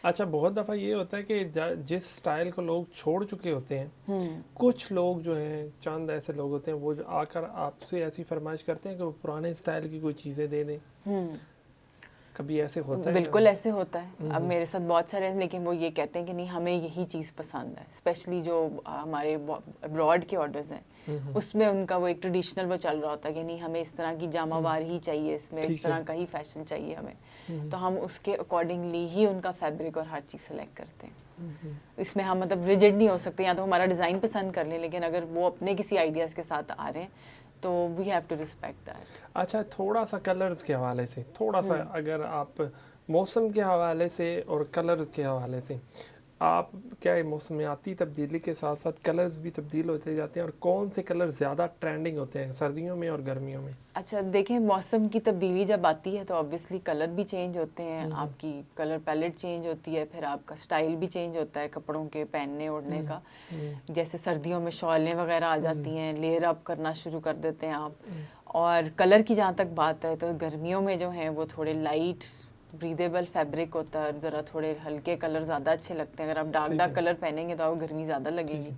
अच्छा, बहुत दफ़ा ये होता है कि जिस स्टाइल को लोग छोड़ चुके होते हैं, कुछ लोग जो हैं, चंद ऐसे लोग होते हैं वो जो आकर आपसे ऐसी फरमाइश करते हैं कि वो पुराने स्टाइल की कोई चीज़ें दे दें। कभी ऐसे होता है? बिल्कुल ऐसे होता है। अब मेरे साथ बहुत सारे हैं, लेकिन वो ये कहते हैं कि नहीं हमें यही चीज़ पसंद है। स्पेशली जो हमारे अब्रॉड के ऑर्डर्स हैं, उसमें उनका वो एक ट्रेडिशनल वो चल रहा होता है कि नहीं हमें इस तरह की जामावार ही चाहिए, इसमें इस तरह का ही फैशन चाहिए हमें। तो हम उसके अकॉर्डिंगली ही उनका फैब्रिक और हर चीज़ सेलेक्ट करते हैं। इसमें हम मतलब रिजिड नहीं हो सकते, या तो हमारा डिज़ाइन पसंद कर लें, लेकिन अगर वो अपने किसी आइडियाज़ के साथ आ रहे हैं तो we have to respect that. अच्छा, थोड़ा सा कलर्स के हवाले से, थोड़ा सा अगर आप मौसम के हवाले से और कलर्स के हवाले से, आप क्या है मौसमियाती तब्दीली के साथ साथ कलर्स भी तब्दील होते जाते हैं, और कौन से कलर ज़्यादा ट्रेंडिंग होते हैं सर्दियों में और गर्मियों में? अच्छा देखें, मौसम की तब्दीली जब आती है तो ऑब्वियसली कलर भी चेंज होते हैं, आपकी कलर पैलेट चेंज होती है, फिर आपका स्टाइल भी चेंज होता है कपड़ों के पहनने ओढ़ने का। जैसे सर्दियों में शॉलें वगैरह आ जाती हैं, लेयर अप करना शुरू कर देते हैं आप। और कलर की जहाँ तक बात है तो गर्मियों में जो हैं वो थोड़े लाइट ब्रीदेबल फैब्रिक होता है, ज़रा थोड़े हल्के कलर ज़्यादा अच्छे लगते हैं। अगर आप डार्क कलर पहनेंगे तो आपको गर्मी ज़्यादा लगेगी।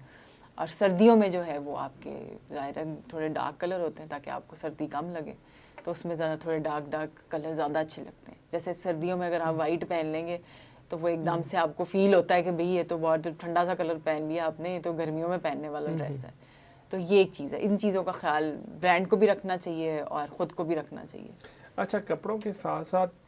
और सर्दियों में जो है वो आपके ज़ाहिर थोड़े डार्क कलर होते हैं ताकि आपको सर्दी कम लगे, तो उसमें ज़रा थोड़े डार्क कलर ज़्यादा अच्छे लगते हैं। जैसे सर्दियों में अगर आप वाइट पहन लेंगे तो वो एकदम से आपको फील होता है कि भाई ये तो बहुत ठंडा सा कलर पहन लिया आपने, ये तो गर्मियों में पहनने वाला ड्रेस है। तो ये एक चीज़ है, इन चीज़ों का ख्याल ब्रांड को भी रखना चाहिए और ख़ुद को भी रखना चाहिए। अच्छा, कपड़ों के साथ साथ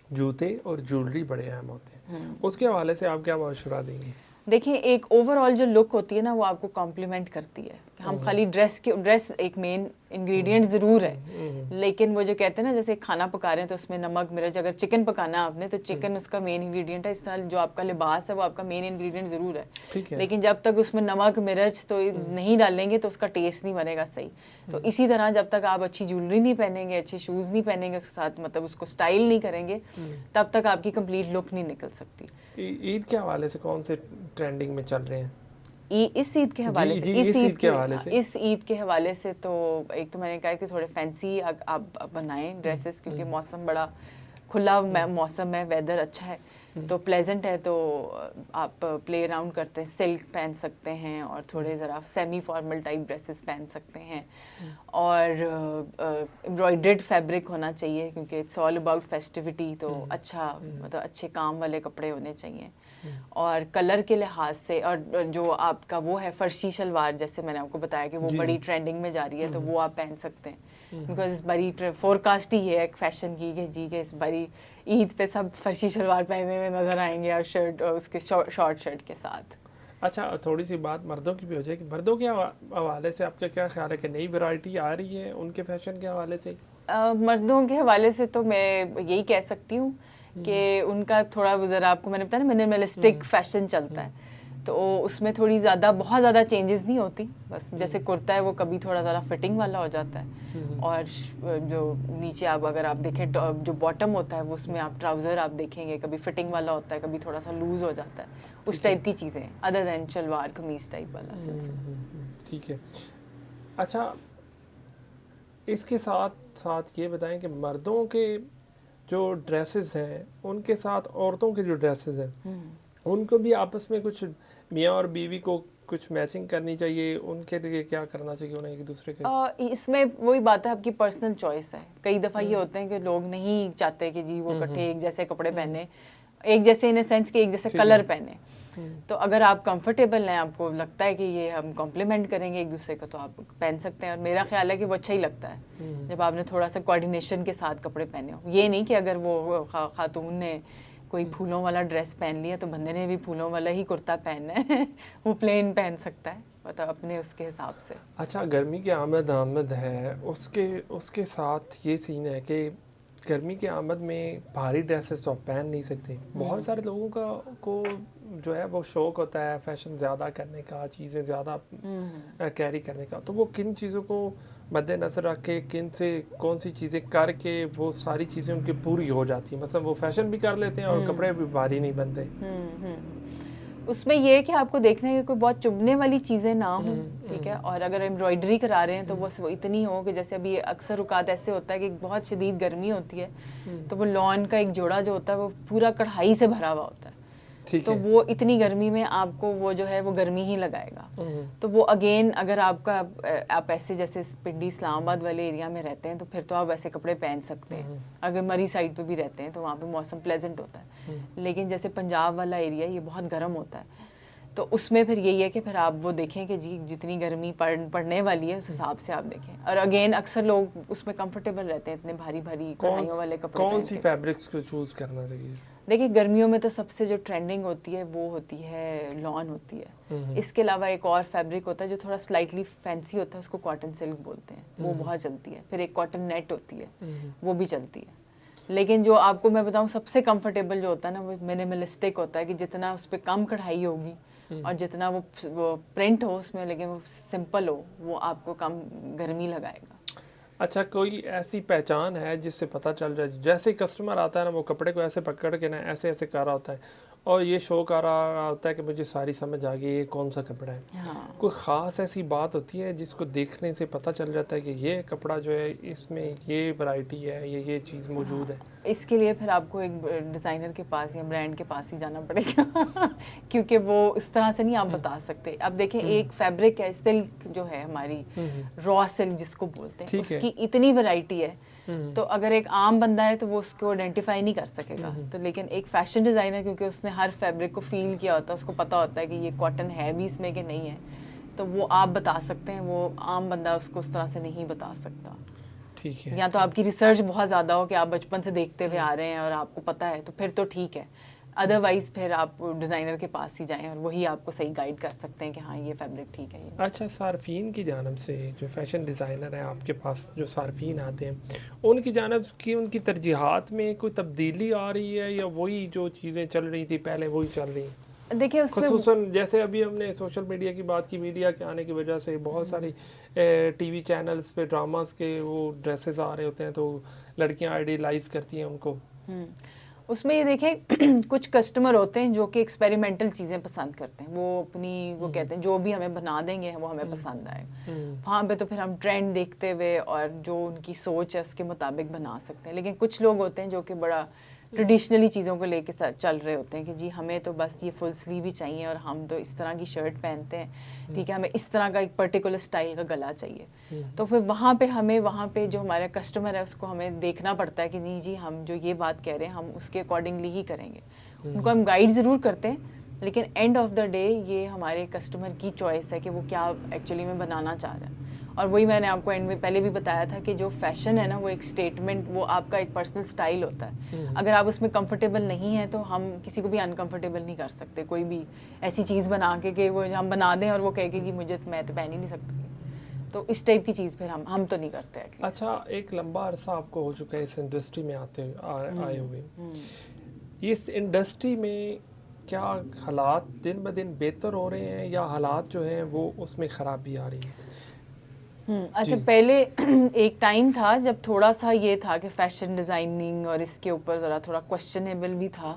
जूते और ज्वेलरी बड़े अहम होते हैं, उसके हवाले से आप क्या मशवरा देंगे? देखिए, एक ओवरऑल जो लुक होती है ना वो आपको कॉम्प्लीमेंट करती है। हम खाली ड्रेस एक मेन इंग्रेडिएंट ज़रूर है, लेकिन वो जो कहते हैं ना जैसे खाना पका रहे हैं तो उसमें नमक मिर्च, अगर चिकन पकाना है आपने तो चिकन उसका मेन इंग्रेडिएंट है। इस तरह जो आपका लिबास है वो आपका मेन इंग्रेडिएंट ज़रूर है, लेकिन जब तक उसमें नमक मिर्च तो नहीं डालेंगे तो उसका टेस्ट नहीं बनेगा सही। तो इसी तरह जब तक आप अच्छी ज्वेलरी नहीं पहनेंगे, अच्छे शूज़ नहीं पहनेंगे उसके साथ, मतलब उसको स्टाइल नहीं करेंगे, तब तक आपकी कंप्लीट लुक नहीं निकल सकती। ईद के हवाले से कौन से ट्रेंडिंग में चल रहे हैं? इस ईद के हवाले से, इस ईद के हवाले से तो एक तो मैंने कहा कि थोड़े फैंसी आप बनाएं ड्रेसेस, क्योंकि मौसम बड़ा खुला मौसम है, वेदर अच्छा है तो प्लेजेंट है, तो आप प्ले अराउंड करते हैं, सिल्क पहन सकते हैं और थोड़े ज़रा सेमी फॉर्मल टाइप ड्रेसेस पहन सकते हैं। और एम्ब्रॉयडर्ड फैब्रिक होना चाहिए क्योंकि इट्स ऑल अबाउट फेस्टिविटी, तो अच्छा मतलब अच्छे काम वाले कपड़े होने चाहिए। और कलर के लिहाज से, और जो आपका वो है फर्शी शलवार, जैसे मैंने आपको बताया कि वो बड़ी ट्रेंडिंग में जा रही है, तो वो आप पहन सकते हैं, बिकॉज इस बड़ी फोरकास्ट ही है एक फैशन की कि जी के इस बड़ी ईद पे सब फर्शी शलवार पहने हुए नजर आएंगे और शर्ट उसके शॉर्ट शर्ट के साथ। अच्छा, थोड़ी सी बात मर्दों की भी हो जाए कि मर्दों के हवाले से आपका क्या ख्याल है कि नई वैरायटी आ रही है उनके फैशन के हवाले से? मर्दों के हवाले से तो मैं यही कह सकती हूँ कि उनका थोड़ा ज़रा, आपको मैंने बताया ना मिनिमलिस्टिक फैशन चलता है, तो उसमें थोड़ी ज़्यादा बहुत ज़्यादा चेंजेस नहीं होती, बस जैसे कुर्ता है वो कभी थोड़ा ज़रा फिटिंग वाला हो जाता है, और जो नीचे आप अगर आप देखें जो बॉटम होता है वो उसमें आप ट्राउज़र आप देखेंगे कभी फिटिंग वाला होता है, कभी थोड़ा सा लूज़ हो जाता है, उस टाइप की चीज़ें, अदर दैन शलवार कमीज टाइप वाला सिलसिला। ठीक है। अच्छा, इसके साथ साथ ये बताएं कि मर्दों के जो ड्रेसेस हैं उनके साथ औरतों के जो ड्रेसेस हैं उनको भी आपस में कुछ मियाँ और बीवी को कुछ मैचिंग करनी चाहिए, उनके लिए क्या करना चाहिए उन्हें एक दूसरे के? इसमें वही बात है, आपकी पर्सनल चॉइस है। कई दफ़ा ये होते हैं कि लोग नहीं चाहते कि जी वो इकट्ठे एक जैसे कपड़े पहने, एक जैसे इन सेंस कि एक जैसे कलर पहने। तो अगर आप कंफर्टेबल हैं, आपको लगता है कि ये हम कॉम्प्लीमेंट करेंगे एक दूसरे को, तो आप पहन सकते हैं। और मेरा ख्याल है कि वो अच्छा ही लगता है जब आपने थोड़ा सा कोऑर्डिनेशन के साथ कपड़े पहने हो। ये नहीं कि अगर वो खातून ने कोई फूलों वाला ड्रेस पहन लिया तो बंदे ने भी फूलों वाला ही कुर्ता पहनना है वो प्लेन पहन सकता है, मतलब अपने उसके हिसाब से। अच्छा, गर्मी की आमद है, उसके साथ ये सीन है कि गर्मी की आमद में भारी ड्रेसेस तो आप पहन नहीं सकते। बहुत सारे लोगों को जो है वो शौक होता है फैशन ज़्यादा करने का, चीज़ें ज़्यादा कैरी करने का, तो वो किन चीज़ों को मद्देनज़र रख के कौन सी चीज़ें करके वो सारी चीज़ें उनकी पूरी हो जाती हैं, मतलब वो फैशन भी कर लेते हैं और कपड़े भी भारी नहीं बनते। उसमें ये है कि आपको देखना है कि कोई बहुत चुभने वाली चीज़ें ना हो, ठीक है। और अगर एम्ब्रॉयडरी करा रहे हैं तो वो इतनी हो कि जैसे अभी अक्सर औकात ऐसे होता है कि बहुत शदीद गर्मी होती है तो वो लॉन का एक जोड़ा जो होता है वो पूरा कढ़ाई से भरा हुआ होता है, ठीक तो है। वो इतनी गर्मी में आपको वो जो है वो गर्मी ही लगाएगा। तो वो अगेन अगर आपका आप ऐसे जैसे पिंडी इस्लामाबाद वाले एरिया में रहते हैं तो फिर तो आप वैसे कपड़े पहन सकते हैं। अगर मरी साइड पे भी रहते हैं तो वहाँ पे मौसम प्लेजेंट होता है। लेकिन जैसे पंजाब वाला एरिया ये बहुत गर्म होता है, तो उसमें फिर यही है कि फिर आप वो देखें कि जी जितनी गर्मी पड़ने वाली है उस हिसाब से आप देखें। और अगेन अक्सर लोग उसमें कंफर्टेबल रहते हैं इतने भारी भारी कढ़ाइयों वाले कपड़े कौन पहन सी के। फैब्रिक्स को चूज करना चाहिए? देखिए गर्मियों में तो सबसे जो ट्रेंडिंग होती है वो होती है लॉन होती है। इसके अलावा एक और फैब्रिक होता है जो थोड़ा स्लाइटली फैंसी होता है, उसको कॉटन सिल्क बोलते हैं, वो बहुत चलती है। फिर एक कॉटन नेट होती है, वो भी चलती है। लेकिन जो आपको मैं बताऊं सबसे कंफर्टेबल जो होता है ना वो मिनिमलिस्टिक होता है, कि जितना उस पर कम कढ़ाई होगी और जितना वो प्रिंट हो उसमें, लेकिन वो सिंपल हो, वो आपको कम गर्मी लगाएगा। अच्छा, कोई ऐसी पहचान है जिससे पता चल जाए, जैसे कस्टमर आता है ना वो कपड़े को ऐसे पकड़ के ना ऐसे ऐसे कर रहा होता है और ये शो कर रहा होता है कि मुझे सारी समझ आ गई ये कौन सा कपड़ा है। हाँ। कोई ख़ास ऐसी बात होती है जिसको देखने से पता चल जाता है कि ये कपड़ा जो है इसमें ये वैरायटी है, ये चीज़ मौजूद है? इसके लिए फिर आपको एक डिज़ाइनर के पास या ब्रांड के पास ही जाना पड़ेगा क्योंकि वो इस तरह से नहीं आप बता सकते। अब देखें एक फैब्रिक है सिल्क जो है हमारी रॉ सिल्क जिसको बोलते हैं, उसकी इतनी वैरायटी है तो अगर एक आम बंदा है तो वो उसको आइडेंटिफाई नहीं कर सकेगा। तो लेकिन एक फैशन डिज़ाइनर क्योंकि उसने हर फैब्रिक को फील किया होता है, उसको पता होता है कि ये कॉटन है भी इसमें कि नहीं है, तो वो आप बता सकते हैं, वो आम बंदा उसको उस तरह से नहीं बता सकता। ठीक है। या तो आपकी रिसर्च बहुत ज़्यादा हो कि आप बचपन से देखते हुए आ रहे हैं और आपको पता है, तो फिर तो ठीक है। अदरवाइज फिर आप डिज़ाइनर के पास ही जाएं और वही आपको सही गाइड कर सकते हैं कि हाँ ये फैब्रिक ठीक है। ये अच्छा, सार्फिन की जानब से जो फैशन डिज़ाइनर है आपके पास, जो सार्फिन आते हैं, उनकी जानब की उनकी तरजीहात में कोई तब्दीली आ रही है या वही जो चीज़ें चल रही थी पहले वही चल रही हैं? देखिए उसमें खुसूसन जैसे अभी हमने सोशल मीडिया की बात की, मीडिया के आने की वजह से बहुत सारी टीवी चैनल्स पे ड्रामास के वो ड्रेसेस आ रहे होते हैं तो लड़कियां आइडियलाइज करती हैं उनको। उसमें ये देखें कुछ कस्टमर होते हैं जो कि एक्सपेरिमेंटल चीज़ें पसंद करते हैं, वो अपनी वो कहते हैं जो भी हमें बना देंगे वो हमें पसंद आएगा। वहाँ पे तो फिर हम ट्रेंड देखते हुए और जो उनकी सोच है उसके मुताबिक बना सकते हैं। लेकिन कुछ लोग होते हैं जो कि बड़ा ट्रेडिशनली चीज़ों को लेके चल रहे होते हैं कि जी हमें तो बस ये फुल स्लीव ही चाहिए और हम तो इस तरह की शर्ट पहनते हैं, ठीक है, हमें इस तरह का एक पर्टिकुलर स्टाइल का गला चाहिए। तो फिर वहाँ पे जो हमारा कस्टमर है उसको हमें देखना पड़ता है कि नहीं जी हम जो ये बात कह रहे हैं हम उसके अकॉर्डिंगली ही करेंगे। उनको हम गाइड ज़रूर करते हैं, लेकिन एंड ऑफ द डे ये हमारे कस्टमर की चॉइस है कि वो क्या एक्चुअली में बनाना चाह रहा है। और वही मैंने आपको एंड में पहले भी बताया था कि जो फैशन है ना वो एक स्टेटमेंट, वो आपका एक पर्सनल स्टाइल होता है। अगर आप उसमें कंफर्टेबल नहीं है तो हम किसी को भी अनकंफर्टेबल नहीं कर सकते। कोई भी ऐसी चीज़ बना के कि वो हम बना दें और वो कहे कि जी मैं तो पहन ही नहीं सकती, तो इस टाइप की चीज़ फिर हम तो नहीं करते एटलीस्ट। अच्छा, एक लंबा अरसा आपको हो चुका है इस इंडस्ट्री में आए हुए, इस इंडस्ट्री में क्या हालात दिन ब दिन बेहतर हो रहे हैं या हालात जो हैं वो उसमें ख़राबी आ रही है? अच्छा, पहले एक टाइम था जब थोड़ा सा ये था कि फैशन डिज़ाइनिंग और इसके ऊपर ज़रा थोड़ा क्वेश्चनेबल भी था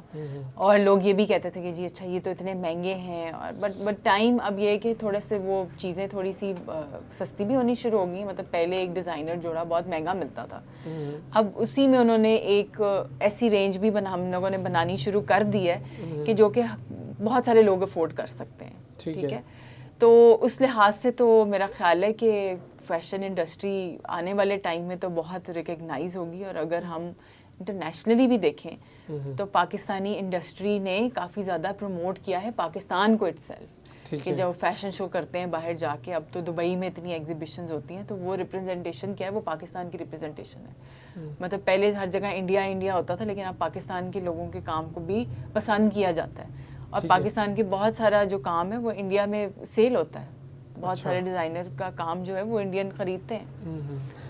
और लोग ये भी कहते थे कि जी अच्छा ये तो इतने महंगे हैं, और बट टाइम अब ये है कि थोड़े से वो चीज़ें थोड़ी सी सस्ती भी होनी शुरू हो गई। मतलब पहले एक डिज़ाइनर जोड़ा बहुत महंगा मिलता था, अब उसी में उन्होंने एक ऐसी रेंज भी हम लोगों ने बनानी शुरू कर दी है कि जो कि बहुत सारे लोग अफोर्ड कर सकते हैं, ठीक है। तो उस लिहाज से तो मेरा ख्याल है कि फैशन इंडस्ट्री आने वाले टाइम में तो बहुत रिकग्नाइज होगी। और अगर हम इंटरनेशनली भी देखें तो पाकिस्तानी इंडस्ट्री ने काफ़ी ज़्यादा प्रमोट किया है पाकिस्तान को इटसेल्फ, कि जब फैशन शो करते हैं बाहर जाके, अब तो दुबई में इतनी एग्जीबिशंस होती हैं, तो वो रिप्रेजेंटेशन क्या है, वो पाकिस्तान की रिप्रेजेंटेशन है। मतलब पहले हर जगह इंडिया इंडिया होता था, लेकिन अब पाकिस्तान के लोगों के काम को भी पसंद किया जाता है और पाकिस्तान के बहुत सारा जो काम है वो इंडिया में सेल होता है। बहुत सारे डिज़ाइनर का काम जो है वो इंडियन खरीदते हैं।